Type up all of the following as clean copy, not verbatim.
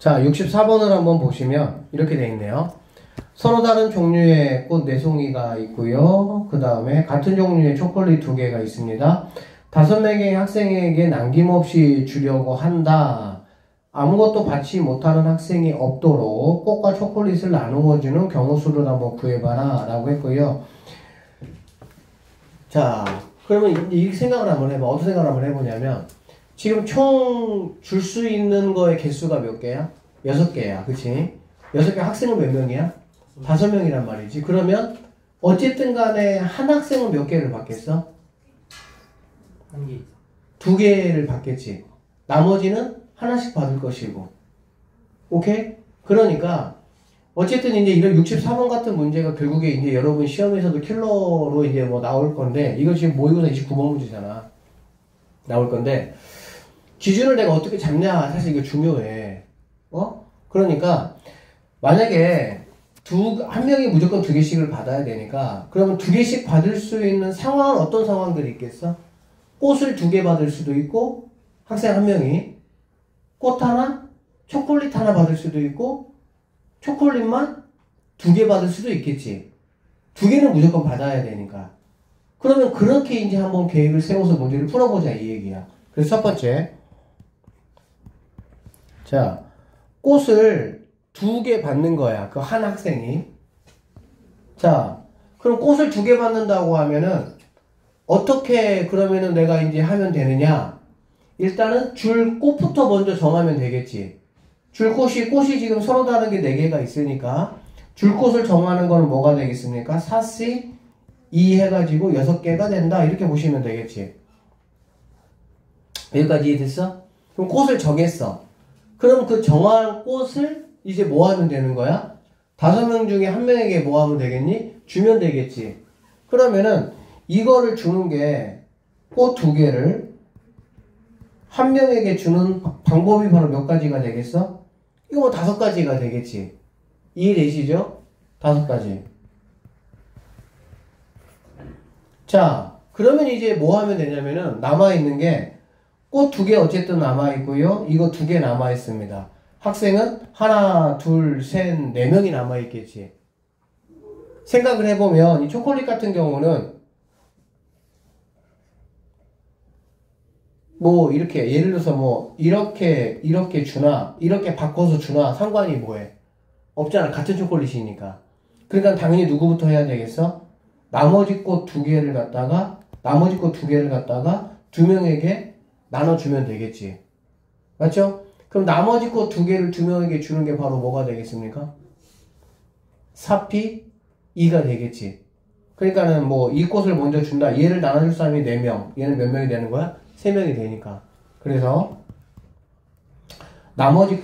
자, 64번을 한번 보시면 이렇게 되어 있네요. 서로 다른 종류의 꽃 4송이가 있고요. 그 다음에 같은 종류의 초콜릿 2개가 있습니다. 5명의 학생에게 남김없이 주려고 한다. 아무것도 받지 못하는 학생이 없도록 꽃과 초콜릿을 나누어주는 경우 수를 한번 구해봐라 라고 했고요. 자, 그러면 이 생각을 한번 해봐. 어떤 생각을 한번 해보냐면 지금 총 줄 수 있는 거의 개수가 몇 개야? 6개야. 그치? 6개 학생은 몇 명이야? 5명이란 말이지. 그러면 어쨌든 간에 한 학생은 몇 개를 받겠어? 1개. 2개를 받겠지. 나머지는 하나씩 받을 것이고. 오케이? 그러니까 어쨌든 이제 이런 64번 같은 문제가 결국에 이제 여러분 시험에서도 킬러로 이제 뭐 나올 건데, 이거 지금 모의고사 29번 문제잖아. 나올 건데, 기준을 내가 어떻게 잡냐, 사실 이거 중요해. 그러니까 만약에 한 명이 무조건 2개씩을 받아야 되니까, 그러면 2개씩 받을 수 있는 상황은 어떤 상황들이 있겠어? 꽃을 2개 받을 수도 있고, 학생 한 명이 꽃 하나, 초콜릿 하나 받을 수도 있고, 초콜릿만 2개 받을 수도 있겠지. 2개는 무조건 받아야 되니까. 그러면 그렇게 이제 한번 계획을 세워서 문제를 풀어보자, 이 얘기야. 그래서 첫 번째. 자, 꽃을 2개 받는 거야. 그 한 학생이. 자, 그럼 꽃을 2개 받는다고 하면은, 어떻게 그러면은 내가 이제 하면 되느냐? 일단은 줄 꽃부터 먼저 정하면 되겠지. 줄꽃이 지금 서로 다른 게 4개가 있으니까, 줄꽃을 정하는 거는 뭐가 되겠습니까? 4C 2 해가지고 6개가 된다. 이렇게 보시면 되겠지. 여기까지 이해됐어? 그럼 꽃을 정했어. 그럼 그 정한 꽃을 이제 뭐 하면 되는 거야? 5명 중에 1명에게 뭐 하면 되겠니? 주면 되겠지. 그러면은 이거를 주는 게 꽃 2개를 1명에게 주는 방법이 바로 몇 가지가 되겠어? 이거 뭐 5가지가 되겠지. 이해되시죠? 5가지. 자, 그러면 이제 뭐 하면 되냐면은 남아있는 게 꽃 2개 어쨌든 남아있고요. 이거 2개 남아있습니다. 학생은 하나, 둘, 셋, 4명이 남아있겠지. 생각을 해보면 이 초콜릿 같은 경우는 뭐 이렇게 예를 들어서 뭐 이렇게 주나 이렇게 바꿔서 주나 상관이 뭐해? 없잖아. 같은 초콜릿이니까. 그러니까 당연히 누구부터 해야 되겠어? 나머지 꽃 2개를 갖다가 2명에게 나눠주면 되겠지. 맞죠? 그럼 나머지 꽃 2개를 2명에게 주는 게 바로 뭐가 되겠습니까? 4P 2가 되겠지. 그러니까는 뭐 이 꽃을 먼저 준다. 얘를 나눠줄 사람이 4명. 얘는 몇 명이 되는 거야? 3명이 되니까. 그래서 나머지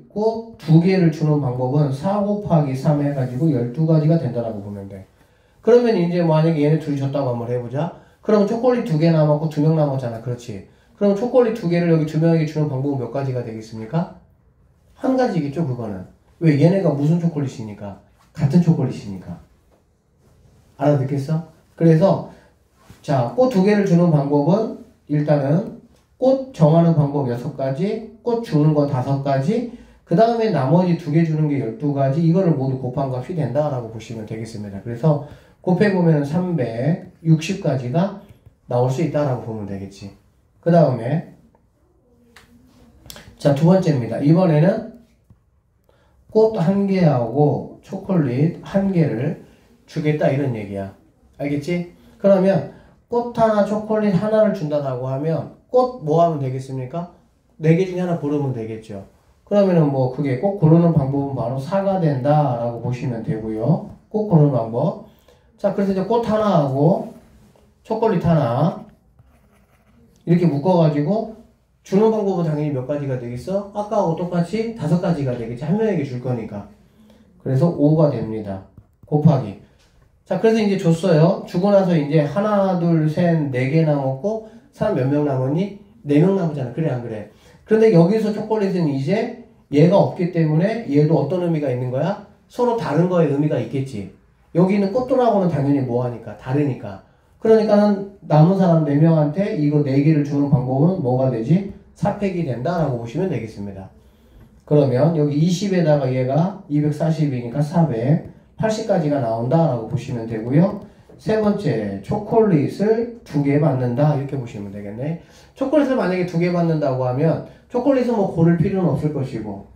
꽃 2개를 주는 방법은 4 곱하기 3 해가지고 12가지가 된다라고 보면 돼. 그러면 이제 만약에 얘네 둘이 줬다고 한번 해보자. 그러면 초콜릿 2개 남았고 2명 남았잖아. 그렇지. 그럼 초콜릿 2개를 여기 2명에게 주는 방법은 몇 가지가 되겠습니까? 한 가지겠죠, 그거는. 왜? 얘네가 무슨 초콜릿이니까? 같은 초콜릿이니까. 알아듣겠어? 그래서 자, 꽃 2개를 주는 방법은 일단은 꽃 정하는 방법 6가지, 꽃 주는 거 5가지, 그 다음에 나머지 2개 주는 게 12가지, 이거를 모두 곱한 값이 된다라고 보시면 되겠습니다. 그래서 곱해보면 360가지가 나올 수 있다라고 보면 되겠지. 그 다음에 자, 2번째입니다. 이번에는 꽃 1개하고 초콜릿 1개를 주겠다 이런 얘기야. 알겠지? 그러면 꽃 하나, 초콜릿 하나를 준다고 하면 꽃 뭐 하면 되겠습니까? 4개 중에 하나 고르면 되겠죠. 그러면은 뭐 그게 꼭 고르는 방법은 바로 4가 된다라고 보시면 되고요. 꼭 고르는 방법. 자, 그래서 이제 꽃 하나하고 초콜릿 하나 이렇게 묶어가지고 주는 방법은 당연히 몇 가지가 되겠어? 아까하고 똑같이 5가지가 되겠지. 1명에게 줄 거니까. 그래서 5가 됩니다. 곱하기. 자, 그래서 이제 줬어요. 주고 나서 이제 하나, 둘, 셋, 4개 남았고, 사람 몇 명 남았니? 4명 남았잖아. 그래, 안 그래? 그런데 여기서 초콜릿은 이제 얘가 없기 때문에 얘도 어떤 의미가 있는 거야? 서로 다른 거에 의미가 있겠지. 여기 있는 꽃들하고는 당연히 뭐 하니까? 다르니까. 그러니까는 남은 사람 4명한테 이거 4개를 주는 방법은 뭐가 되지? 4팩이 된다라고 보시면 되겠습니다. 그러면 여기 20에다가 얘가 240이니까 480까지가 나온다라고 보시면 되고요. 세 번째, 초콜릿을 2개 받는다 이렇게 보시면 되겠네. 초콜릿을 만약에 2개 받는다고 하면 초콜릿은 뭐 고를 필요는 없을 것이고,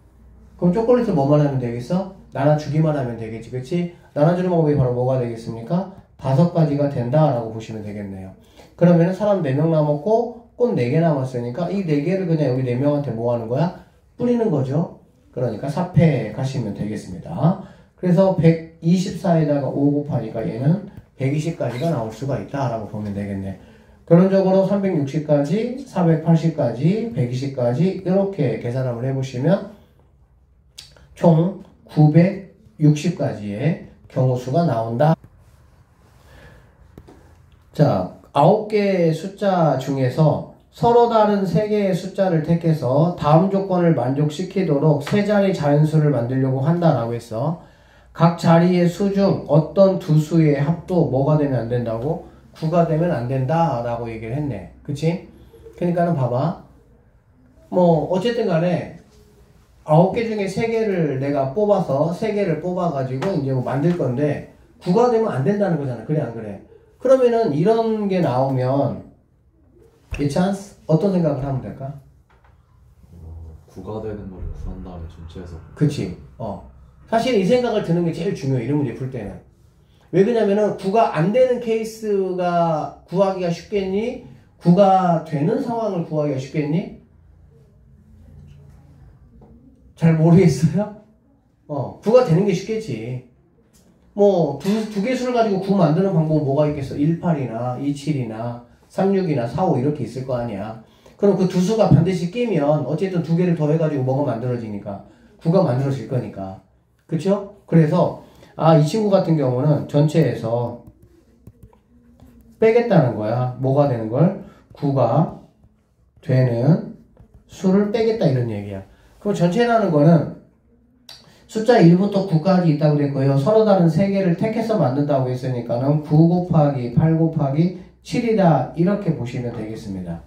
그럼 초콜릿을 뭐만 하면 되겠어? 나눠주기만 하면 되겠지, 그치? 나눠주는 방법이 바로 뭐가 되겠습니까? 5가지가 된다라고 보시면 되겠네요. 그러면 사람 4명 남았고 꽃 4개 남았으니까 이 4개를 그냥 여기 4명한테 뭐 하는 거야? 뿌리는 거죠. 그러니까 4패 가시면 되겠습니다. 그래서 124에다가 5 곱하니까 얘는 120까지가 나올 수가 있다라고 보면 되겠네. 결론적으로 360까지, 480까지, 120까지 이렇게 계산을 해보시면 총 960까지의 경우수가 나온다. 자, 9개의 숫자 중에서 서로 다른 3개의 숫자를 택해서 다음 조건을 만족시키도록 3자리 자연수를 만들려고 한다라고 했어. 각 자리의 수 중 어떤 두 수의 합도 뭐가 되면 안 된다고? 9가 되면 안 된다라고 얘기를 했네. 그치? 그러니까는 봐봐. 뭐 어쨌든 간에 9개 중에 3개를 내가 뽑아서 3개를 뽑아가지고 이제 뭐 만들 건데 9가 되면 안 된다는 거잖아. 그래 안 그래? 그러면은 이런 게 나오면 이 찬스 어떤 생각을 하면 될까? 9가 되는 걸 구한 다음에 전체에서. 그치. 사실 이 생각을 드는 게 제일 중요해. 이런 문제 풀 때는. 왜 그러냐면은 9가 안 되는 케이스가 구하기가 쉽겠니? 9가 되는 상황을 구하기가 쉽겠니? 잘 모르겠어요? 9가 되는 게 쉽겠지. 뭐 두 개 수를 가지고 9 만드는 방법은 뭐가 있겠어? 18이나 27이나 36이나 45 이렇게 있을 거 아니야. 그럼 그 두 수가 반드시 끼면 어쨌든 2개를 더해가지고 뭐가 만들어지니까 9가 만들어질 거니까. 그쵸? 그래서 이 친구 같은 경우는 전체에서 빼겠다는 거야. 뭐가 되는 걸? 9가 되는 수를 빼겠다 이런 얘기야. 그럼 전체라는 거는 숫자 1부터 9까지 있다고 됐고요. 서로 다른 3개를 택해서 만든다고 했으니까는 9 곱하기 8 곱하기 7이다 이렇게 보시면 되겠습니다.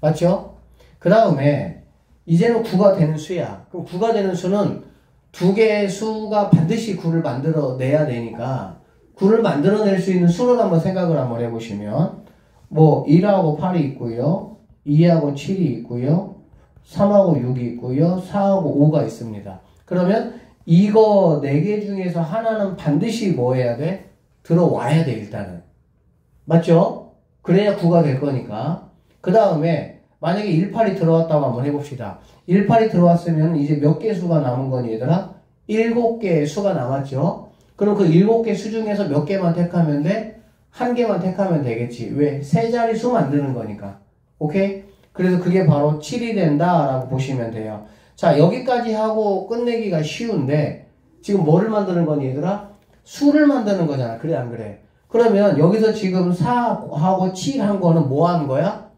맞죠? 그 다음에 이제는 9가 되는 수야. 그럼 9가 되는 수는 2개의 수가 반드시 9를 만들어내야 되니까 9를 만들어낼 수 있는 수를 한번 생각을 한번 해보시면 뭐 1하고 8이 있고요. 2하고 7이 있고요. 3하고 6이 있고요. 4하고 5가 있습니다. 그러면 이거 4개 중에서 하나는 반드시 뭐 해야 돼? 들어와야 돼 일단은. 맞죠? 그래야 9가 될 거니까. 그 다음에 만약에 18이 들어왔다고 한번 해봅시다. 18이 들어왔으면 이제 몇 개 수가 남은 거니 얘들아? 7개의 수가 남았죠? 그럼 그 7개 수 중에서 몇 개만 택하면 돼? 한 개만 택하면 되겠지. 왜? 3자리 수 만드는 거니까. 오케이? 그래서 그게 바로 7이 된다라고 보시면 돼요. 자, 여기까지 하고 끝내기가 쉬운데 지금 뭐를 만드는 거니 얘들아? 수를 만드는 거잖아. 그래 안 그래? 그러면 여기서 지금 4하고 7 한 거는 뭐 하는 거야?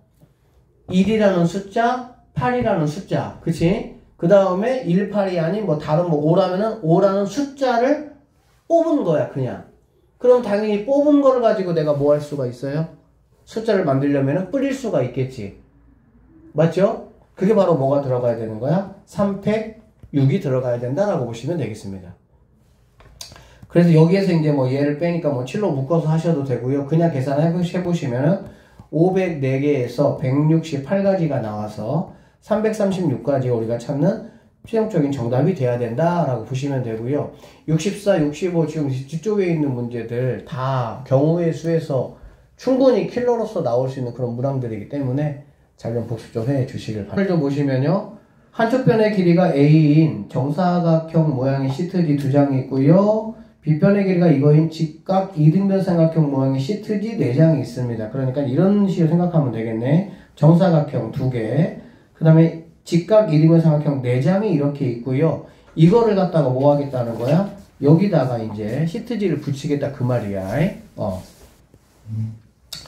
1이라는 숫자, 8이라는 숫자. 그치? 그 다음에 1, 8이 아닌 뭐 다른 뭐 5라면은 5라는 숫자를 뽑은 거야 그냥. 그럼 당연히 뽑은 거를 가지고 내가 뭐 할 수가 있어요? 숫자를 만들려면은 뿌릴 수가 있겠지. 맞죠? 그게 바로 뭐가 들어가야 되는 거야? 3팩 6이 들어가야 된다라고 보시면 되겠습니다. 그래서 여기에서 이제 뭐 얘를 빼니까 뭐 7로 묶어서 하셔도 되고요. 그냥 계산해보시면은 504개에서 168가지가 나와서 336까지 우리가 찾는 최종적인 정답이 돼야 된다라고 보시면 되고요. 64, 65 지금 뒤쪽에 있는 문제들 다 경우의 수에서 충분히 킬러로서 나올 수 있는 그런 문항들이기 때문에 잘 좀 복습 좀 해 주시길 바랍니다. 좀 보시면요. 한쪽 변의 길이가 A인 정사각형 모양의 시트지 2장이 있고요. 빗변의 길이가 이거인 직각 이등변 삼각형 모양의 시트지 4장이 있습니다. 그러니까 이런 식으로 생각하면 되겠네. 정사각형 2개, 그 다음에 직각 이등변 삼각형 4장이 이렇게 있고요. 이거를 갖다가 뭐 하겠다는 거야? 여기다가 이제 시트지를 붙이겠다 그 말이야.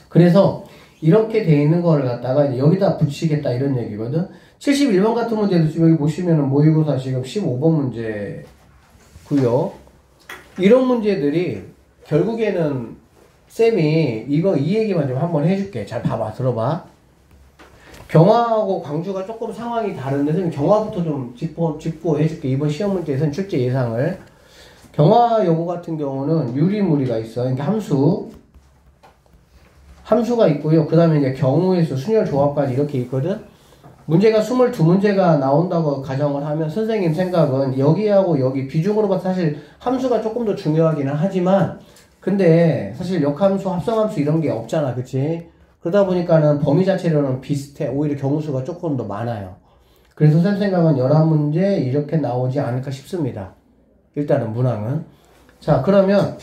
그래서 이렇게 돼 있는 거를 갖다가 이제 여기다 붙이겠다 이런 얘기거든. 71번 같은 문제도 지금 여기 보시면은 모의고사 지금 15번 문제고요. 이런 문제들이 결국에는 쌤이 이 얘기만 좀 한번 해줄게. 잘 봐봐, 들어봐. 경화하고 광주가 조금 상황이 다른데 선생님 경화부터 좀 짚고 해줄게. 이번 시험 문제에서는 출제 예상을. 경화 여고 같은 경우는 유리무리가 있어. 그러니까 함수가 있고요. 그 다음에 이제 경우의 수, 순열 조합까지 이렇게 있거든. 문제가 22문제가 나온다고 가정을 하면 선생님 생각은 여기하고 여기 비중으로 봐서 사실 함수가 조금 더 중요하기는 하지만 근데 사실 역함수, 합성함수 이런 게 없잖아. 그치? 그러다 보니까는 범위 자체로는 비슷해. 오히려 경우수가 조금 더 많아요. 그래서 선생님 생각은 11문제 이렇게 나오지 않을까 싶습니다. 일단은 문항은. 자, 그러면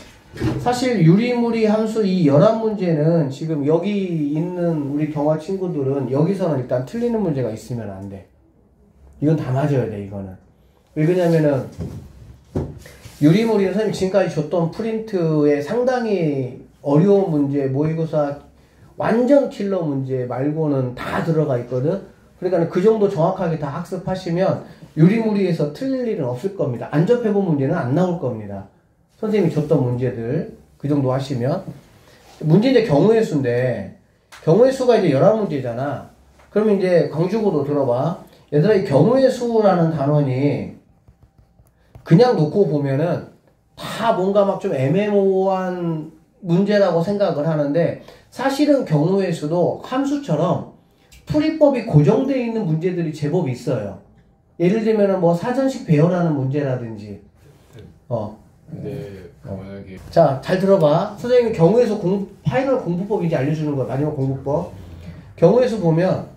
사실 유리무리 함수 이 11문제는 지금 여기 있는 우리 경화 친구들은 여기서는 일단 틀리는 문제가 있으면 안 돼. 이건 다 맞아야 돼, 이거는. 왜 그러냐면은 유리무리는 선생님 지금까지 줬던 프린트에 상당히 어려운 문제, 모의고사 완전 킬러 문제 말고는 다 들어가 있거든. 그러니까 그 정도 정확하게 다 학습하시면 유리무리에서 틀릴 일은 없을 겁니다. 안 접해본 문제는 안 나올 겁니다. 선생님이 줬던 문제들 그 정도 하시면 문제 이제 경우의 수인데 경우의 수가 이제 11문제잖아. 그러면 이제 광주고도 들어봐. 얘들아 이 경우의 수라는 단원이 그냥 놓고 보면은 다 뭔가 막 좀 애매모호한 문제라고 생각을 하는데 사실은 경우의 수도 함수처럼 풀이법이 고정되어 있는 문제들이 제법 있어요. 예를 들면은 뭐 사전식 배열하는 문제라든지 근데 만약에 자, 잘 들어봐. 선생님이 경우의 수 파이널 공부법 이제 알려주는 거야. 마지막 공부법. 경우의 수 보면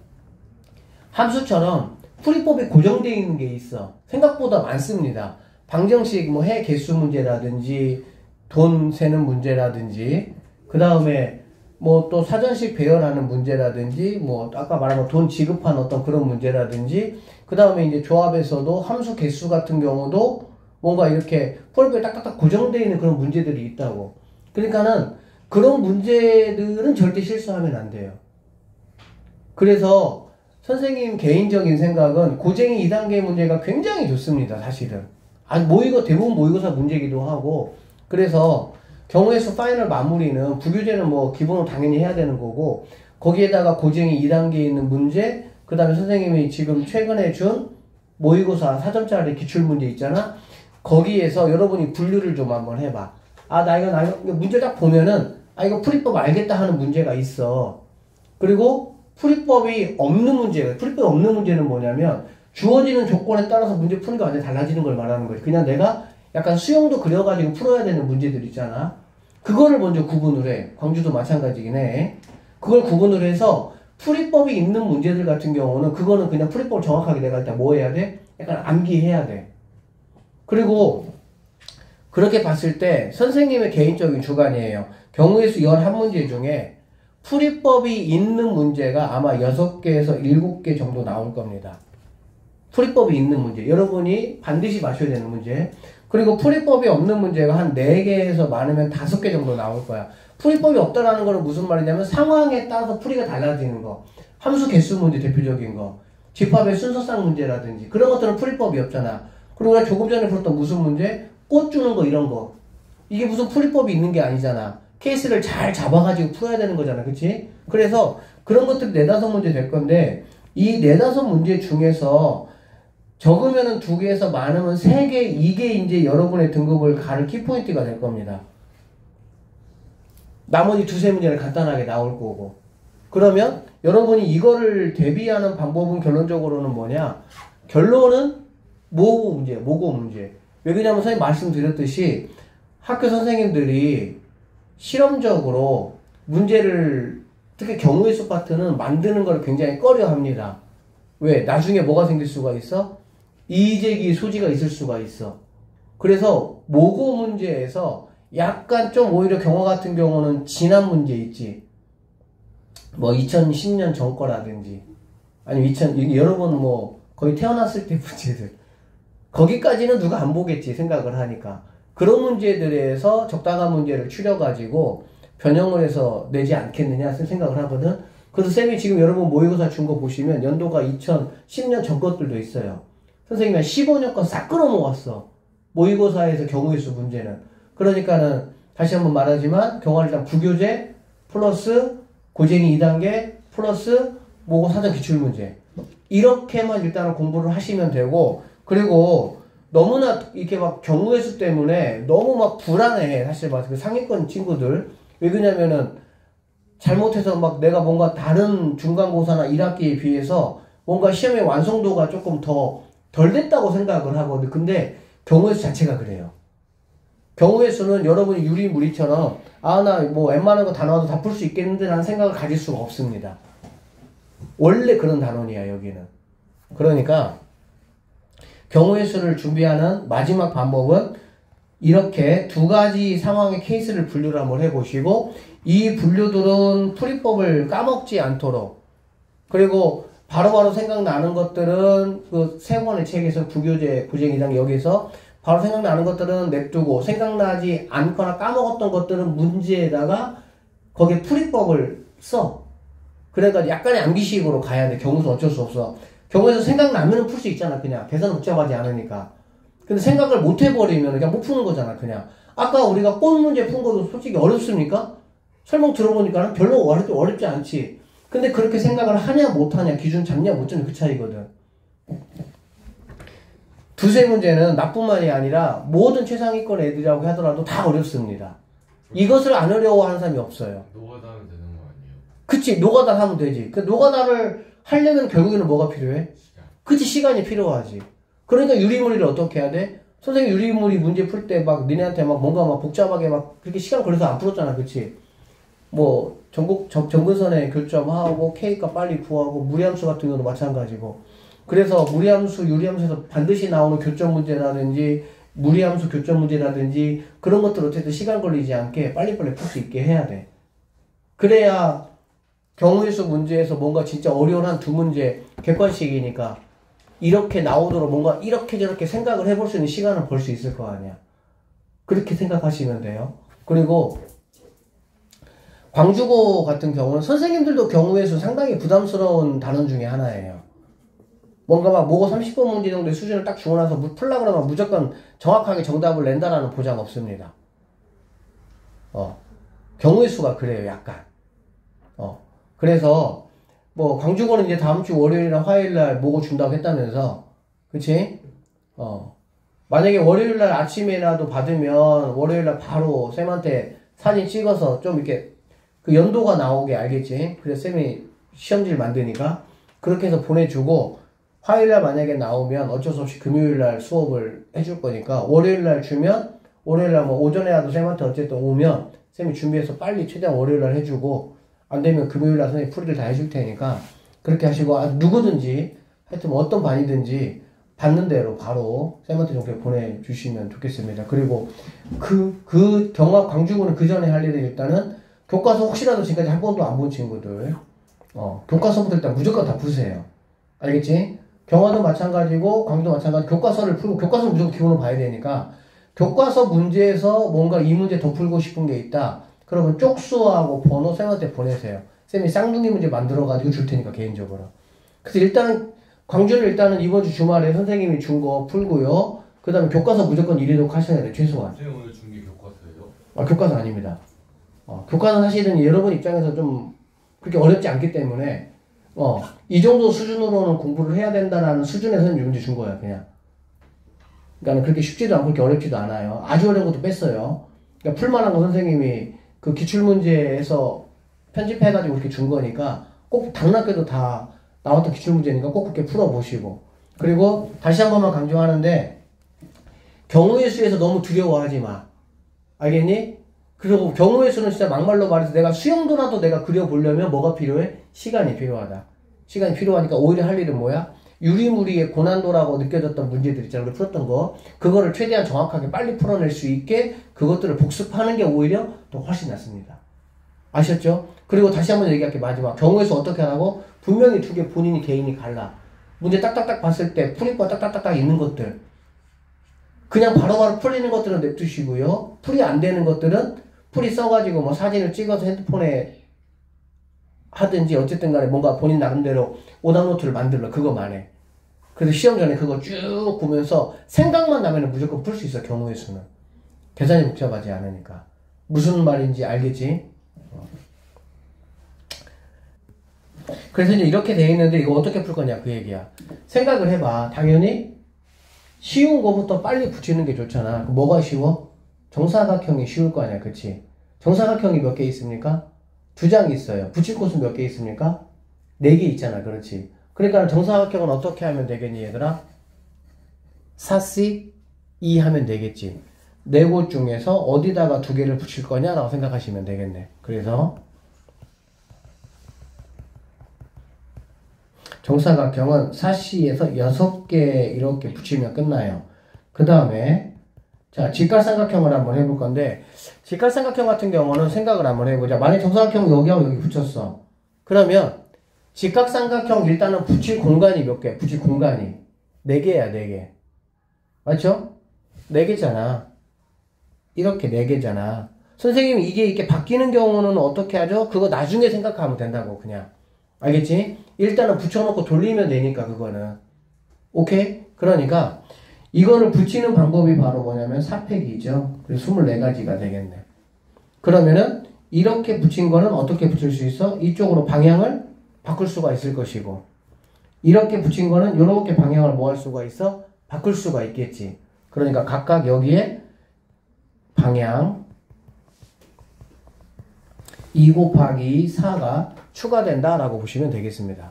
함수처럼 풀이법이 고정되어 있는 게 있어. 생각보다 많습니다. 방정식 뭐 해 개수 문제라든지 돈 세는 문제라든지 그 다음에 뭐 또 사전식 배열하는 문제라든지 뭐 아까 말한 거 돈 지급한 어떤 그런 문제라든지 그 다음에 이제 조합에서도 함수 개수 같은 경우도 뭔가 이렇게 풀이법이 딱딱딱 고정되어 있는 그런 문제들이 있다고. 그러니까는 그런 문제들은 절대 실수하면 안 돼요. 그래서 선생님 개인적인 생각은 고쟁이 2단계 문제가 굉장히 좋습니다. 사실은. 대부분 모의고사 문제기도 하고 그래서 경우의 수 파이널 마무리는 부교재는 뭐 기본으로 당연히 해야 되는 거고 거기에다가 고쟁이 2단계에 있는 문제 그 다음에 선생님이 지금 최근에 준 모의고사 4점짜리 기출문제 있잖아. 거기에서 여러분이 분류를 좀 한번 해봐. 나 이거 문제 딱 보면은 이거 풀이법 알겠다 하는 문제가 있어. 그리고 풀이법이 없는 문제는 뭐냐면 주어지는 조건에 따라서 문제 푸는 게 완전히 달라지는 걸 말하는 거지. 그냥 내가 약간 수영도 그려가지고 풀어야 되는 문제들 있잖아. 그거를 먼저 구분을 해. 광주도 마찬가지긴 해. 그걸 구분을 해서 풀이법이 있는 문제들 같은 경우는 그거는 그냥 풀이법을 정확하게 내가 일단 뭐 해야 돼? 약간 암기해야 돼. 그리고 그렇게 봤을 때 선생님의 개인적인 주관이에요. 경우의 수 11문제 중에 풀이법이 있는 문제가 아마 6개에서 7개 정도 나올 겁니다. 풀이법이 있는 문제. 여러분이 반드시 마셔야 되는 문제. 그리고 풀이법이 없는 문제가 한 4개에서 많으면 5개 정도 나올 거야. 풀이법이 없다라는 거는 무슨 말이냐면 상황에 따라서 풀이가 달라지는 거. 함수 개수 문제 대표적인 거. 집합의 순서상 문제라든지 그런 것들은 풀이법이 없잖아. 그리고 우리가 조금 전에 풀었던 무슨 문제? 꽃 주는 거 이런 거. 이게 무슨 풀이법이 있는 게 아니잖아. 케이스를 잘 잡아가지고 풀어야 되는 거잖아. 그치? 그래서 그런 것들이 4-5문제 될 건데 이 4-5문제 중에서 적으면은 2개에서 많으면 3개, 이게 이제 여러분의 등급을 가를 키포인트가 될 겁니다. 나머지 2-3문제는 간단하게 나올 거고. 그러면 여러분이 이거를 대비하는 방법은 결론적으로는 뭐냐? 결론은 모고 문제. 왜 그러냐면 선생님 말씀드렸듯이 학교 선생님들이 실험적으로 문제를 특히 경우의 수 파트는 만드는 걸 굉장히 꺼려 합니다. 왜? 나중에 뭐가 생길 수가 있어? 이의제기 소지가 있을 수가 있어. 그래서 모고 문제에서 약간 좀 오히려 경화 같은 경우는 지난 문제 있지. 뭐 2010년 전 거라든지 아니면 여러분 뭐 거의 태어났을 때 문제들 거기까지는 누가 안 보겠지 생각을 하니까 그런 문제들에서 적당한 문제를 추려가지고 변형을 해서 내지 않겠느냐 생각을 하거든. 그래서 쌤이 지금 여러분 모의고사 준 거 보시면 연도가 2010년 전 것들도 있어요. 선생님이 15년 거 싹 끌어모았어. 모의고사에서 경우의 수 문제는. 그러니까는 다시 한번 말하지만 경화를 일단 부교재 플러스 고쟁이 2단계 플러스 모고 사전 기출문제. 이렇게만 일단은 공부를 하시면 되고, 그리고 너무나 이렇게 막 경우의 수 때문에 너무 막 불안해. 사실 막 그 상위권 친구들. 왜 그러냐면은 잘못해서 막 내가 뭔가 다른 중간고사나 1학기에 비해서 뭔가 시험의 완성도가 조금 덜 됐다고 생각을 하거든. 근데 경우의 수 자체가 그래요. 경우의 수는 여러분이 유리무리처럼 나 뭐 웬만한 거 다 나와도 다 풀 수 있겠는데 라는 생각을 가질 수가 없습니다. 원래 그런 단원이야 여기는. 그러니까 경우의 수를 준비하는 마지막 방법은 이렇게 두 가지 상황의 케이스를 분류를 한번 해보시고, 이 분류들은 풀이법을 까먹지 않도록, 그리고 바로바로 생각나는 것들은 그 세 권의 책에서 부교재 부쟁이당 여기서 바로 생각나는 것들은 냅두고, 생각나지 않거나 까먹었던 것들은 문제에다가 거기에 풀이법을 써. 그러니까 약간의 암기식으로 가야 돼. 경우는 어쩔 수 없어. 경우에서 생각나면 풀 수 있잖아. 그냥 계산은 복잡하지 않으니까. 근데 생각을 못 해버리면 그냥 못 푸는 거잖아. 그냥 아까 우리가 꽃 문제 푼 것도 솔직히 어렵습니까? 설명 들어보니까 별로 어렵지 않지. 근데 그렇게 생각을 하냐 못하냐, 기준 잡냐 못 잡냐 그 차이거든. 두세 문제는 나뿐만이 아니라 모든 최상위권 애들이라고 하더라도 다 어렵습니다. 이것을 안 어려워하는 사람이 없어요. 노가다는 되는 거 아니에요? 그치, 노가다 하면 되지. 그 노가다를 하려면 결국에는 뭐가 필요해? 시간. 그치, 시간이 필요하지. 그러니까 유리무리를 어떻게 해야 돼? 선생님 유리무리 문제 풀 때 막 니네한테 막 뭔가 막 복잡하게 막 그렇게 시간 걸려서 안 풀었잖아. 그치? 뭐 정근선에 교점하고 K값 빨리 구하고 무리함수 같은 경우도 마찬가지고. 그래서 무리함수, 유리함수에서 반드시 나오는 교점 문제라든지 무리함수 교점 문제라든지 그런 것들 어쨌든 시간 걸리지 않게 빨리빨리 풀 수 있게 해야 돼. 그래야 경우의 수 문제에서 뭔가 진짜 어려운 한 두 문제 객관식이니까 이렇게 나오도록 뭔가 이렇게 저렇게 생각을 해볼 수 있는 시간을 벌 수 있을 거 아니야. 그렇게 생각하시면 돼요. 그리고 광주고 같은 경우는 선생님들도 경우의 수 상당히 부담스러운 단원 중에 하나예요. 뭔가 막 모고 30번 문제 정도의 수준을 딱 주고 나서 풀라 그러면 무조건 정확하게 정답을 낸다라는 보장 없습니다. 경우의 수가 그래요, 약간. 그래서 뭐 광주고는 이제 다음 주 월요일이나 화요일날 모고 준다고 했다면서, 그치? 만약에 월요일날 아침에라도 받으면 월요일날 바로 쌤한테 사진 찍어서 좀 이렇게 그 연도가 나오게, 알겠지? 그래서 쌤이 시험지를 만드니까 그렇게 해서 보내주고, 화요일날 만약에 나오면 어쩔 수 없이 금요일날 수업을 해줄 거니까 월요일날 주면 월요일날 뭐 오전에라도 쌤한테 어쨌든 오면 쌤이 준비해서 빨리 최대한 월요일날 해주고, 안 되면 금요일날 선생님 풀이를 다 해줄 테니까 그렇게 하시고, 누구든지 하여튼 뭐 어떤 반이든지 받는 대로 바로 쌤한테 좀 보내주시면 좋겠습니다. 그리고 광주고는 그 전에 할 일은 일단은 교과서 혹시라도 지금까지 한 번도 안 본 친구들, 교과서부터 일단 무조건 다 푸세요. 알겠지? 경화도 마찬가지고 광주도 마찬가지. 교과서를 풀고, 교과서 무조건 기본으로 봐야 되니까 교과서 문제에서 뭔가 이 문제 더 풀고 싶은 게 있다. 그러면 쪽수하고 번호 쌤한테 보내세요. 쌤이 쌍둥이 문제 만들어가지고 줄 테니까 개인적으로. 그래서 일단은 광주는 일단은 이번 주 주말에 선생님이 준 거 풀고요. 그 다음에 교과서 무조건 1회독 하셔야 돼요, 최소한. 선생님 오늘 준 게 교과서예요? 교과서 아닙니다. 교과서는 사실은 여러분 입장에서 좀 그렇게 어렵지 않기 때문에 이 정도 수준으로는 공부를 해야 된다는 수준에서는 문제 준 거야, 그냥. 그러니까 그렇게 쉽지도 않고 그렇게 어렵지도 않아요. 아주 어려운 것도 뺐어요. 그러니까 풀만한 거 선생님이 그 기출문제에서 편집해가지고 이렇게 준 거니까 꼭 당락에도 다 나왔던 기출문제니까 꼭 그렇게 풀어보시고. 그리고 다시 한 번만 강조하는데, 경우의 수에서 너무 두려워하지 마. 알겠니? 그리고 경우의 수는 진짜 막말로 말해서 내가 수영도라도 내가 그려보려면 뭐가 필요해? 시간이 필요하다. 시간이 필요하니까 오히려 할 일은 뭐야? 유리무리의 고난도라고 느껴졌던 문제들 있잖아. 우리 풀었던 거. 그거를 최대한 정확하게 빨리 풀어낼 수 있게 그것들을 복습하는 게 오히려 더 훨씬 낫습니다. 아셨죠? 그리고 다시 한번 얘기할게, 마지막. 경우의 수 어떻게 하라고? 분명히 두 개 본인이 개인이 갈라. 문제 딱딱딱 봤을 때 풀이과 딱딱딱 있는 것들. 그냥 바로바로 풀리는 것들은 냅두시고요. 풀이 안 되는 것들은 풀이 써가지고 뭐 사진을 찍어서 핸드폰에 하든지 어쨌든 간에 뭔가 본인 나름대로 오답노트를 만들러, 그거만 해. 그래서 시험 전에 그거 쭉 보면서 생각만 나면 무조건 풀 수 있어, 경우의 수는. 계산이 복잡하지 않으니까. 무슨 말인지 알겠지? 그래서 이제 이렇게 돼 있는데 이거 어떻게 풀 거냐 그 얘기야. 생각을 해봐. 당연히 쉬운 거부터 빨리 붙이는 게 좋잖아. 뭐가 쉬워? 정사각형이 쉬울 거 아니야. 그치? 정사각형이 몇 개 있습니까? 2장 있어요. 붙일 곳은 몇 개 있습니까? 4개 있잖아. 그렇지? 그러니까 정사각형은 어떻게 하면 되겠니 얘들아? 4C 2 하면 되겠지. 4곳 중에서 어디다가 2개를 붙일 거냐라고 생각하시면 되겠네. 그래서 정사각형은 4C에서 6개 이렇게 붙이면 끝나요. 그 다음에 자 직각삼각형을 한번 해볼 건데 직각삼각형 같은 경우는 생각을 한번 해보자. 만약 정사각형 여기하고 여기 붙였어. 그러면 직각삼각형 일단은 붙일 공간이 몇 개? 붙일 공간이 4개야 4개. 맞죠? 4개잖아. 이렇게 4개잖아. 선생님이 이게 이렇게 바뀌는 경우는 어떻게 하죠? 그거 나중에 생각하면 된다고 그냥. 알겠지? 일단은 붙여놓고 돌리면 되니까 그거는. 오케이? 그러니까 이거를 붙이는 방법이 바로 뭐냐면 4팩이죠. 그래서 24가지가 되겠네. 그러면은 이렇게 붙인 거는 어떻게 붙일 수 있어? 이쪽으로 방향을 바꿀 수가 있을 것이고 이렇게 붙인 거는 이렇게 방향을 뭐 할 수가 있어? 바꿀 수가 있겠지. 그러니까 각각 여기에 방향 2 곱하기 4가 추가된다라고 보시면 되겠습니다.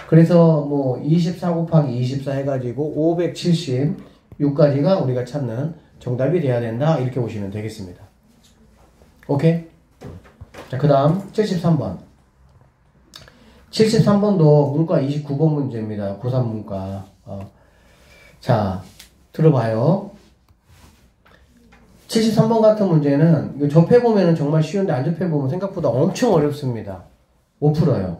그래서 뭐 24 곱하기 24 해가지고 576까지가 우리가 찾는 정답이 돼야 된다 이렇게 보시면 되겠습니다. 오케이? 자, 그 다음 73번 73번도 문과 29번 문제입니다. 고3 문과. 자, 들어봐요. 73번 같은 문제는 이거 접해보면 정말 쉬운데 안 접해보면 생각보다 엄청 어렵습니다. 못 풀어요.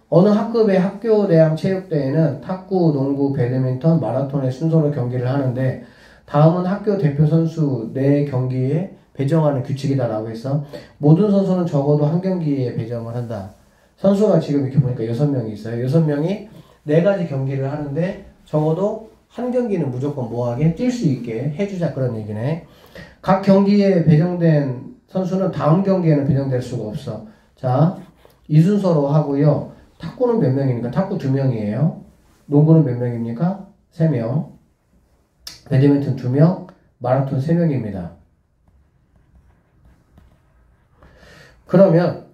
어느 학급의 학교 대항 체육대회는 탁구, 농구, 배드민턴, 마라톤의 순서로 경기를 하는데 다음은 학교 대표 선수 4경기에 배정하는 규칙이다라고 해서 모든 선수는 적어도 한 경기에 배정을 한다. 선수가 지금 이렇게 보니까 6명이 있어요. 6명이 4가지 경기를 하는데 적어도 한 경기는 무조건 뭐하게 뛸 수 있게 해주자 그런 얘기네. 각 경기에 배정된 선수는 다음 경기에는 배정될 수가 없어. 자, 이 순서로 하고요. 탁구는 몇 명입니까? 탁구 2명이에요. 농구는 몇 명입니까? 3명. 배드민턴 2명, 마라톤 3명입니다. 그러면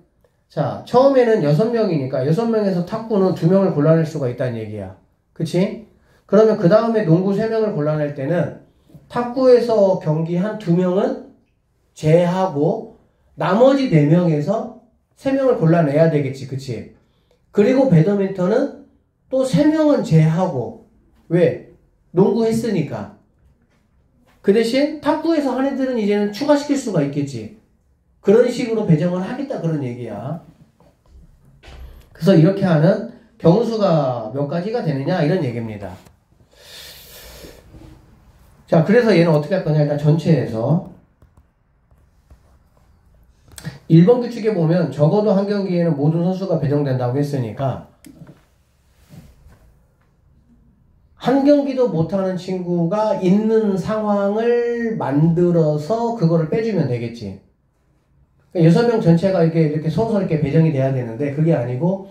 자, 처음에는 6명이니까 6명에서 탁구는 2명을 골라낼 수가 있다는 얘기야. 그치? 그러면 그 다음에 농구 3명을 골라낼 때는 탁구에서 경기한 2명은 제하고 나머지 4명에서 3명을 골라내야 되겠지. 그치? 그리고 배드민턴은 또 3명은 제하고 왜? 농구 했으니까. 그 대신 탁구에서 한 애들은 이제는 추가시킬 수가 있겠지. 그런 식으로 배정을 하겠다 그런 얘기야. 그래서 이렇게 하는 경우수가 몇 가지가 되느냐 이런 얘기입니다. 자, 그래서 얘는 어떻게 할 거냐. 일단 전체에서 1번 규칙에 보면 적어도 한 경기에는 모든 선수가 배정된다고 했으니까 한 경기도 못하는 친구가 있는 상황을 만들어서 그거를 빼주면 되겠지. 6명 전체가 이렇게 서로 이렇게 배정이 돼야 되는데 그게 아니고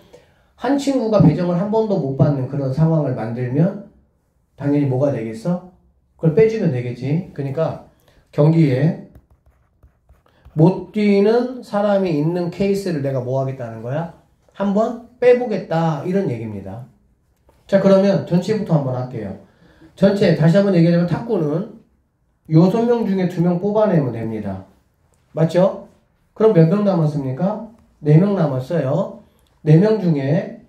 한 친구가 배정을 한 번도 못 받는 그런 상황을 만들면 당연히 뭐가 되겠어? 그걸 빼주면 되겠지. 그러니까 경기에 못 뛰는 사람이 있는 케이스를 내가 뭐 하겠다는 거야? 한번 빼보겠다 이런 얘기입니다. 자, 그러면 전체부터 한번 할게요. 전체 다시 한번 얘기하자면 탁구는 6명 중에 2명 뽑아내면 됩니다. 맞죠? 그럼 몇 명 남았습니까? 4명 남았어요. 4명 중에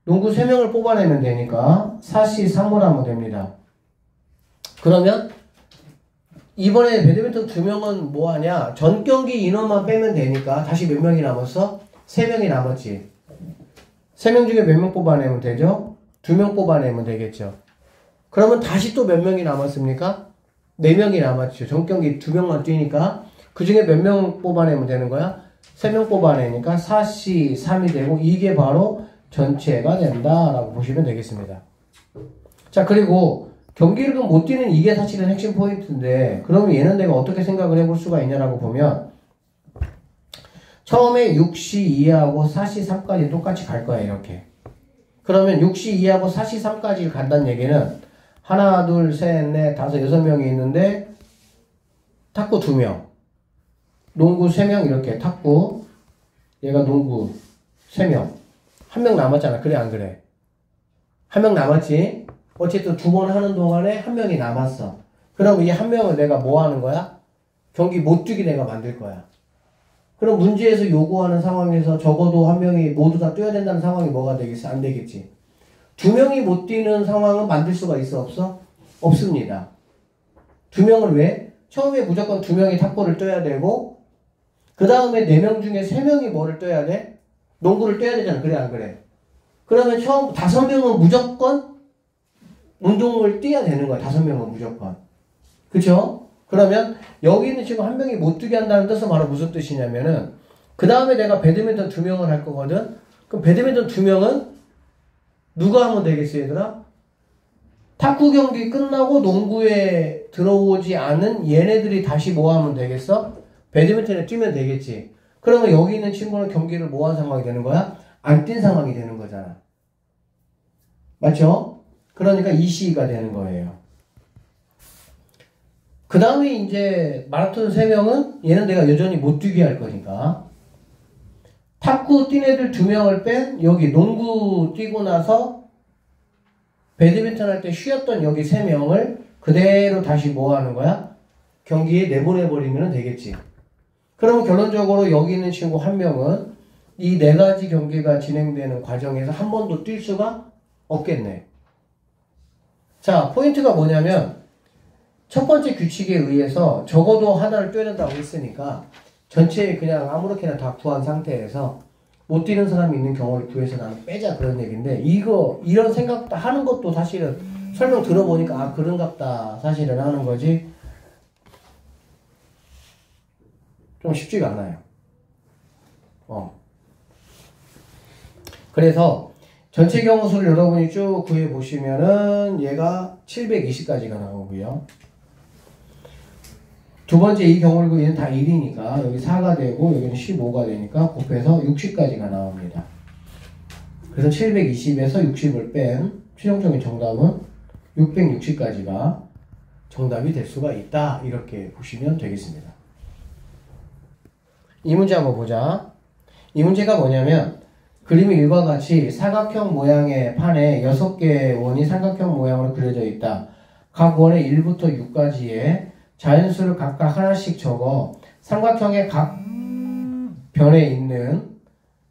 농구 3명을 뽑아내면 되니까 4C 3을 하면 됩니다. 그러면 이번에 배드민턴 2명은 뭐 하냐? 전 경기 인원만 빼면 되니까 다시 몇 명이 남았어? 3명이 남았지. 3명 중에 몇 명 뽑아내면 되죠? 2명 뽑아내면 되겠죠. 그러면 다시 또 몇 명이 남았습니까? 4명이 남았죠. 전 경기 2명만 뛰니까 그 중에 몇 명 뽑아내면 되는 거야? 3명 뽑아내니까 4C 3이 되고 이게 바로 전체가 된다라고 보시면 되겠습니다. 자, 그리고 경기를 못 뛰는 이게 사실은 핵심 포인트인데 그러면 얘는 내가 어떻게 생각을 해볼 수가 있냐라고 보면 처음에 6시 2하고 4시 3까지 똑같이 갈 거야, 이렇게. 그러면 6시 2하고 4시 3까지 간다는 얘기는 하나, 둘, 셋, 넷, 다섯, 6명이 있는데 탁구 2명, 농구 3명 이렇게 탁구, 얘가 농구 3명. 1명 남았잖아. 그래 안 그래? 1명 남았지? 어쨌든 2번 하는 동안에 1명이 남았어. 그럼 이 1명을 내가 뭐 하는 거야? 경기 못 뛰게 내가 만들 거야. 그럼 문제에서 요구하는 상황에서 적어도 1명이 모두 다 뛰어야 된다는 상황이 뭐가 되겠어? 안 되겠지. 2명이 못 뛰는 상황은 만들 수가 있어? 없어? 없습니다. 2명을 왜? 처음에 무조건 2명이 탁구를 뛰어야 되고 그 다음에 4명 중에 3명이 뭐를 뛰어야 돼? 농구를 뛰어야 되잖아. 그래 안 그래? 그러면 처음 5명은 무조건 운동을 뛰어야 되는 거야. 5명은 무조건. 그쵸? 그러면 여기는 지금 1명이 못 뛰게 한다는 뜻은 바로 무슨 뜻이냐면은 그 다음에 내가 배드민턴 2명을 할 거거든. 그럼 배드민턴 2명은 누가 하면 되겠어 얘들아? 탁구 경기 끝나고 농구에 들어오지 않은 얘네들이 다시 뭐 하면 되겠어? 배드민턴에 뛰면 되겠지. 그러면 여기 있는 친구는 경기를 뭐 한 상황이 되는 거야? 안 뛴 상황이 되는 거잖아. 맞죠? 그러니까 이 시가 되는 거예요. 그 다음에 이제 마라톤 3명은 얘는 내가 여전히 못 뛰게 할 거니까 탁구 뛴 애들 2명을 뺀 여기 농구 뛰고 나서 배드민턴 할 때 쉬었던 여기 3명을 그대로 다시 뭐 하는 거야? 경기에 내보내버리면 되겠지. 그러면 결론적으로 여기 있는 친구 1명은 이 4가지 경기가 진행되는 과정에서 한 번도 뛸 수가 없겠네. 자, 포인트가 뭐냐면 첫 번째 규칙에 의해서 적어도 하나를 뛰어야 된다고 했으니까 전체 그냥 아무렇게나 다 구한 상태에서 못 뛰는 사람이 있는 경우를 구해서 나는 빼자 그런 얘기인데 이런 생각 하는 것도 사실은 설명 들어보니까 아 그런갑다 사실은 하는 거지 좀 쉽지가 않아요. 그래서 전체 경우수를 여러분이 쭉 구해보시면은 얘가 720까지가 나오고요. 두 번째 이 경우를 구해는 다 1이니까 여기 4가 되고 여기는 15가 되니까 곱해서 60까지가 나옵니다. 그래서 720에서 60을 뺀 최종적인 정답은 660까지가 정답이 될 수가 있다. 이렇게 보시면 되겠습니다. 이 문제 한번 보자. 이 문제가 뭐냐면 그림이 일과 같이 사각형 모양의 판에 6개의 원이 삼각형 모양으로 그려져 있다. 각 원의 1부터 6까지의 자연수를 각각 하나씩 적어 삼각형의 각 변에 있는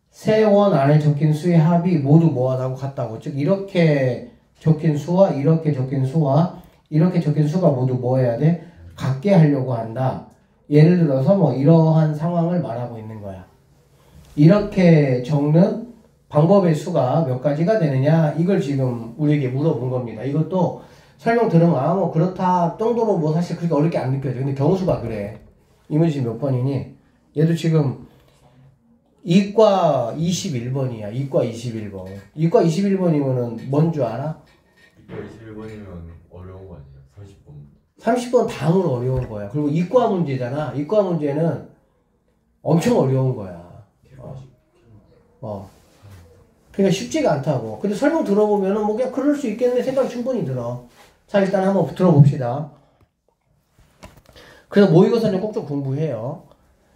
세 원 안에 적힌 수의 합이 모두 뭐하다고 같다고. 즉 이렇게 적힌 수와 이렇게 적힌 수와 이렇게 적힌 수가 모두 뭐 해야 돼? 같게 하려고 한다. 예를 들어서 뭐 이러한 상황을 말하고 있는 거야. 이렇게 적는 방법의 수가 몇 가지가 되느냐 이걸 지금 우리에게 물어본 겁니다. 이것도 설명 들으면 아 뭐 그렇다 정도로 뭐 사실 그렇게 어렵게 안 느껴져. 근데 경우수가 그래. 이 문제 몇 번이니? 얘도 지금 이과 21번이야. 이과 21번. 이과 21번이면은 뭔 줄 알아? 이과 21번이면 어려운 거 아니에요? 30번. 30번 다음으로 어려운 거야. 그리고 이과 문제잖아. 이과 문제는 엄청 어려운 거야. 그러니까 쉽지가 않다고. 근데 설명 들어보면은 뭐 그냥 그럴 수 있겠네 생각이 충분히 들어. 자, 일단 한번 들어봅시다. 그래서 모의고사 좀 꼭 좀 공부해요.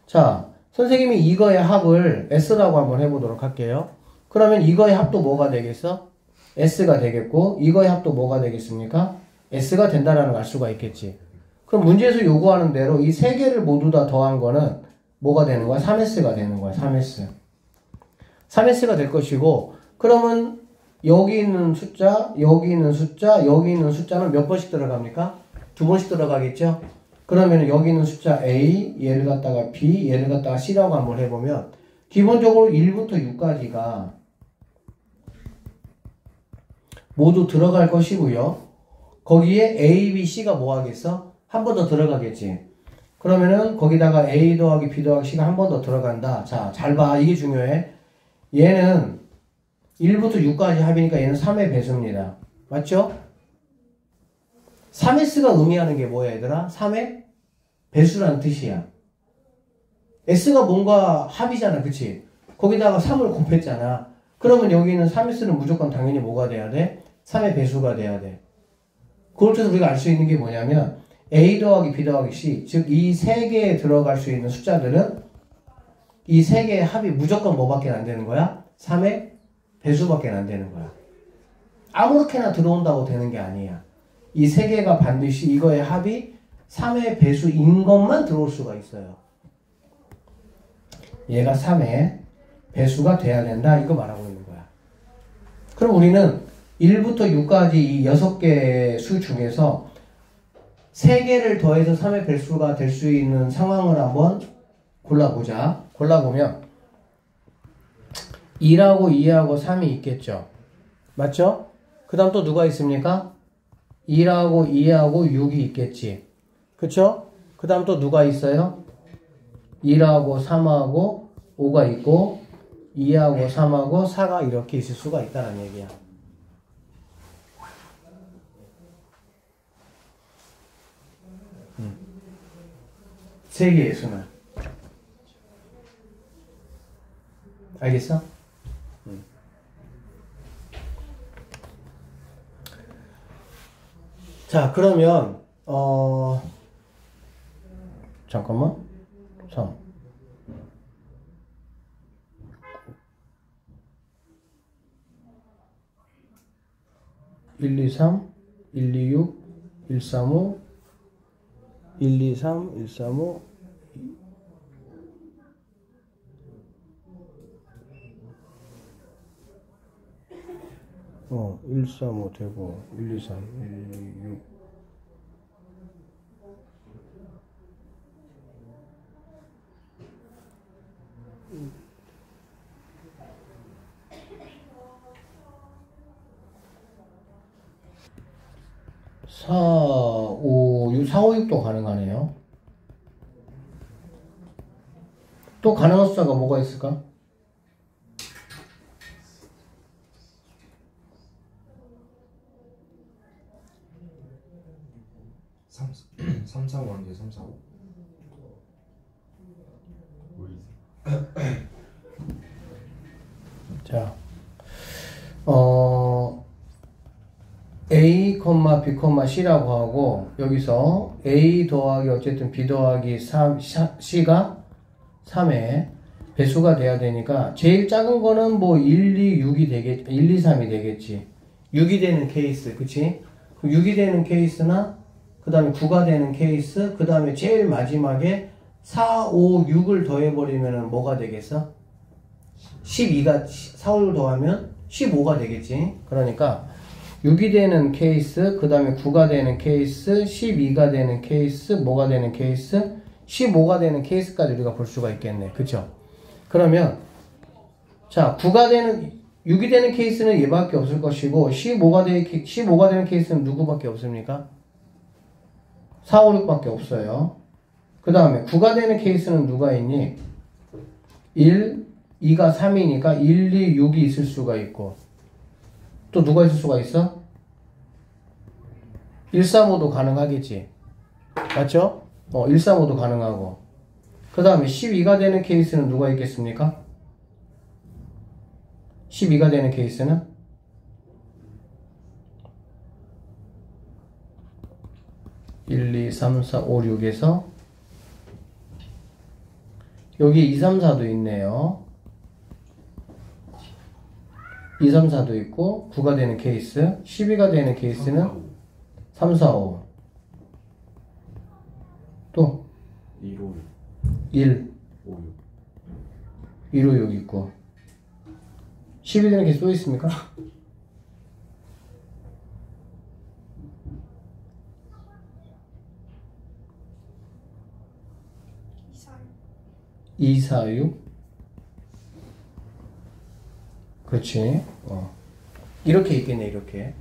자, 선생님이 이거의 합을 S라고 한번 해보도록 할게요. 그러면 이거의 합도 뭐가 되겠어? S가 되겠고, 이거의 합도 뭐가 되겠습니까? S가 된다라는 걸 알 수가 있겠지. 그럼 문제에서 요구하는 대로 이 세 개를 모두 다 더한 거는 뭐가 되는 거야? 3S가 되는 거야. 3S. 3S가 될 것이고, 그러면 여기 있는 숫자, 여기 있는 숫자, 여기 있는 숫자는 몇 번씩 들어갑니까? 2번씩 들어가겠죠? 그러면 여기 있는 숫자 A, 얘를 갖다가 B, 얘를 갖다가 C라고 한번 해보면 기본적으로 1부터 6까지가 모두 들어갈 것이고요. 거기에 A, B, C가 뭐 하겠어? 한 번 더 들어가겠지. 그러면은 거기다가 A 더하기 B 더하기 C가 한 번 더 들어간다. 자, 잘 봐. 이게 중요해. 얘는 1부터 6까지 합이니까 얘는 3의 배수입니다. 맞죠? 3S가 의미하는 게 뭐야 얘들아? 3의 배수라는 뜻이야. S가 뭔가 합이잖아. 그치? 거기다가 3을 곱했잖아. 그러면 여기는 3S는 무조건 당연히 뭐가 돼야 돼? 3의 배수가 돼야 돼. 그걸 통해서 우리가 알 수 있는 게 뭐냐면 A 더하기 B 더하기 C, 즉 이 세 개에 들어갈 수 있는 숫자들은 이 세 개의 합이 무조건 뭐밖에 안 되는 거야? 3의 배수밖에 안 되는 거야. 아무렇게나 들어온다고 되는 게 아니야. 이 세 개가 반드시 이거의 합이 3의 배수인 것만 들어올 수가 있어요. 얘가 3의 배수가 돼야 된다. 이거 말하고 있는 거야. 그럼 우리는 1부터 6까지 이 6개의 수 중에서 3개를 더해서 3의 배수가 될 수 있는 상황을 한번 골라보자. 골라보면 1하고 2하고 3이 있겠죠. 맞죠? 그 다음 또 누가 있습니까? 1하고 2하고 6이 있겠지. 그쵸? 그 다음 또 누가 있어요? 1하고 3하고 5가 있고 2하고 3하고 4가 이렇게 있을 수가 있다는 얘기야. 세 개의 수는. 알겠어? 자, 그러면 잠깐만. 3 1, 2, 3 1, 2, 6 1, 3, 5 1, 2, 3 1, 3, 5 1, 3, 5 되고 1, 2, 3 1, 2, 6 4, 5, 6, 4, 5, 6도 가능하네요. 또 가능한 숫자가 뭐가 있을까? 3, 4, 5 하는 게 3, 4, 5. 자, A, B, C라고 하고 여기서 A 더하기 어쨌든 B 더하기 3, C가 3의 배수가 돼야 되니까 제일 작은 거는 뭐 1, 2, 6이 되겠지. 1, 2, 3이 되겠지. 6이 되는 케이스, 그치? 6이 되는 케이스나 그 다음에 9가 되는 케이스, 그 다음에 제일 마지막에 4, 5, 6을 더해버리면 뭐가 되겠어? 12가 4, 5를 더하면 15가 되겠지. 그러니까 6이 되는 케이스, 그 다음에 9가 되는 케이스, 12가 되는 케이스, 뭐가 되는 케이스, 15가 되는 케이스까지 우리가 볼 수가 있겠네. 그쵸? 그러면 자, 9가 되는 6이 되는 케이스는 얘밖에 없을 것이고 15가 되는 케이스는 누구밖에 없습니까? 4, 5, 6밖에 없어요. 그 다음에 9가 되는 케이스는 누가 있니? 1, 2가 3이니까 1, 2, 6이 있을 수가 있고 또 누가 있을 수가 있어? 1, 3, 5도 가능하겠지. 맞죠? 1, 3, 5도 가능하고 그 다음에 12가 되는 케이스는 누가 있겠습니까? 12가 되는 케이스는 1, 2, 3, 4, 5, 6에서 여기 2, 3, 4도 있네요. 2, 3, 4도 있고 9가 되는 케이스 12가 되는 케이스는 3, 4, 5 또 1, 5, 6 1, 5, 6 1, 5, 6 있고 10이 되는 케이스 또 있습니까? 2, 4, 6 그렇지. 이렇게 있겠네, 이렇게.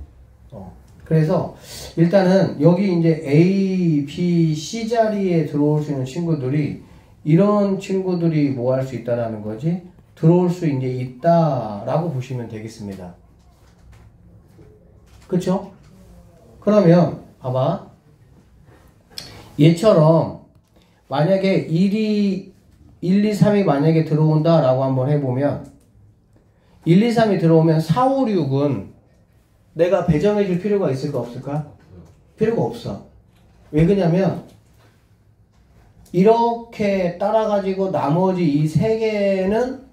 그래서 일단은 여기 이제 A, B, C 자리에 들어올 수 있는 친구들이 이런 친구들이 뭐 할 수 있다라는 거지? 들어올 수 이제 있다라고 보시면 되겠습니다. 그쵸? 그러면 봐봐. 얘처럼 만약에 1이 1, 2, 3이 만약에 들어온다 라고 한번 해보면 1, 2, 3이 들어오면 4, 5, 6은 내가 배정해 줄 필요가 있을까 없을까? 필요가 없어. 왜 그러냐면 이렇게 따라가지고 나머지 이 세 개는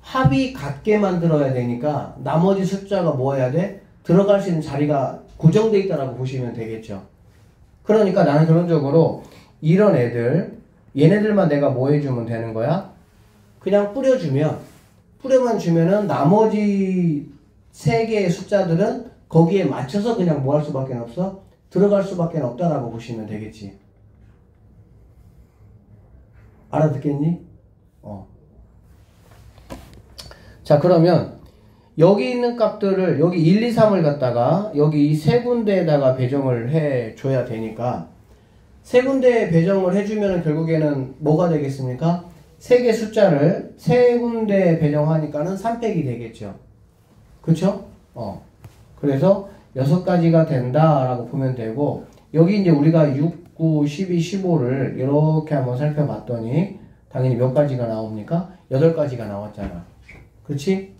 합이 같게 만들어야 되니까 나머지 숫자가 뭐 해야 돼? 들어갈 수 있는 자리가 고정되어 있다라고 보시면 되겠죠. 그러니까 나는 결론적으로 이런 애들, 얘네들만 내가 뭐 해주면 되는 거야? 그냥 뿌려만 주면은 나머지 세 개의 숫자들은 거기에 맞춰서 그냥 뭐 할 수밖에 없어? 들어갈 수밖에 없다라고 보시면 되겠지. 알아듣겠니? 자, 그러면 여기 있는 값들을 여기 1, 2, 3을 갖다가 여기 이 세 군데에다가 배정을 해 줘야 되니까 세 군데에 배정을 해주면 결국에는 뭐가 되겠습니까? 세 개 숫자를 세 군데에 배정하니까는 3팩이 되겠죠. 그쵸? 그래서 6가지가 된다라고 보면 되고, 여기 이제 우리가 6, 9, 12, 15를 이렇게 한번 살펴봤더니 당연히 몇 가지가 나옵니까? 8가지가 나왔잖아. 그렇지?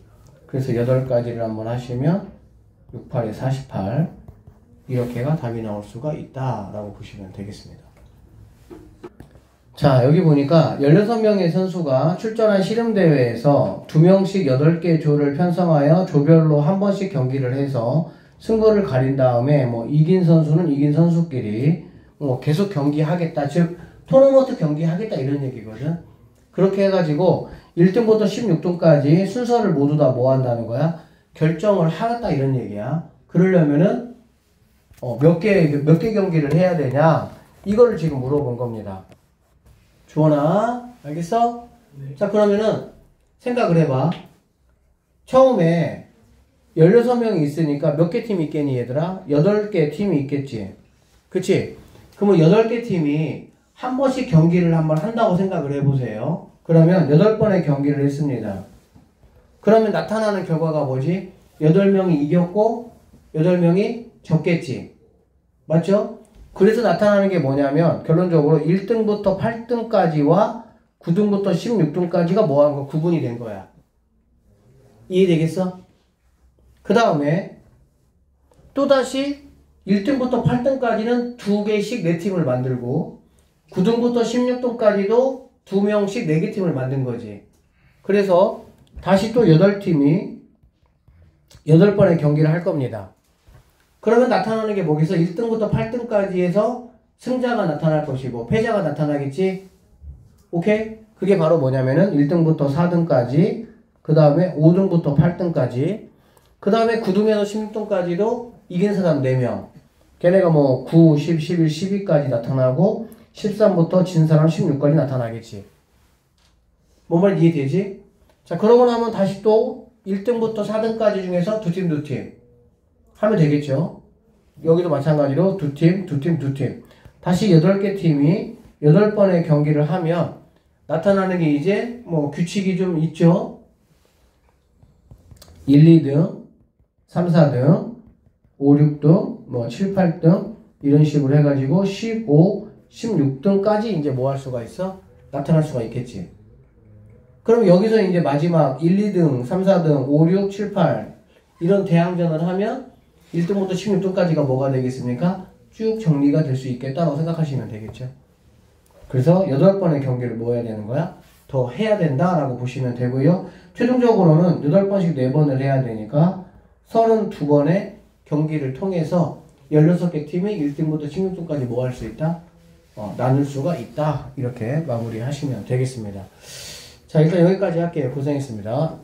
그래서 8가지를 한번 하시면 6, 8에 48 이렇게가 답이 나올 수가 있다라고 보시면 되겠습니다. 자, 여기 보니까 16명의 선수가 출전한 씨름대회에서 2명씩 8개 조를 편성하여 조별로 한 번씩 경기를 해서 승부를 가린 다음에 이긴 선수는 이긴 선수끼리 계속 경기하겠다, 즉 토너먼트 경기하겠다 이런 얘기거든. 그렇게 해가지고 1등부터 16등까지 순서를 모두 다 뭐 한다는 거야? 결정을 하겠다 이런 얘기야. 그러려면은 몇 개 경기를 해야 되냐? 이거를 지금 물어본 겁니다. 주원아, 알겠어? 네. 자, 그러면은 생각을 해봐. 처음에 16명이 있으니까 몇 개 팀이 있겠니 얘들아? 8개 팀이 있겠지. 그치? 그러면 8개 팀이 한 번씩 경기를 한번 한다고 생각을 해보세요. 그러면 8번의 경기를 했습니다. 그러면 나타나는 결과가 뭐지? 8명이 이겼고 8명이 졌겠지. 맞죠? 그래서 나타나는 게 뭐냐면 결론적으로 1등부터 8등까지와 9등부터 16등까지가 뭐한 거? 구분이 된 거야. 이해되겠어? 그 다음에 또다시 1등부터 8등까지는 2개씩 4팀을 만들고 9등부터 16등까지도 2명씩 4개 팀을 만든 거지. 그래서 다시 또 8팀이 8번의 경기를 할 겁니다. 그러면 나타나는 게 뭐겠어? 1등부터 8등까지에서 승자가 나타날 것이고 패자가 나타나겠지? 오케이? 그게 바로 뭐냐면은 1등부터 4등까지, 그 다음에 5등부터 8등까지, 그 다음에 9등에서 16등까지도 이긴 사람 4명. 걔네가 9, 10, 11, 12까지 나타나고 13부터 진 사람 16까지 나타나겠지. 뭔 말 이해되지? 자, 그러고 나면 다시 또 1등부터 4등까지 중에서 2팀 하면 되겠죠. 여기도 마찬가지로 2팀. 다시 8개 팀이 8번의 경기를 하면 나타나는 게 이제 규칙이 좀 있죠. 1, 2등, 3, 4등, 5, 6등, 7, 8등 이런 식으로 해가지고 15, 16등까지 이제 뭐 할 수가 있어? 나타날 수가 있겠지. 그럼 여기서 이제 마지막 1, 2등, 3, 4등, 5, 6, 7, 8 이런 대항전을 하면 1등부터 16등까지가 뭐가 되겠습니까? 쭉 정리가 될 수 있겠다고 생각하시면 되겠죠. 그래서 8번의 경기를 뭐 해야 되는 거야? 더 해야 된다라고 보시면 되고요. 최종적으로는 8번씩 4번을 해야 되니까 32번의 경기를 통해서 16개 팀이 1등부터 16등까지 뭐 할 수 있다? 나눌 수가 있다. 이렇게 마무리하시면 되겠습니다. 자, 일단 여기까지 할게요. 고생했습니다.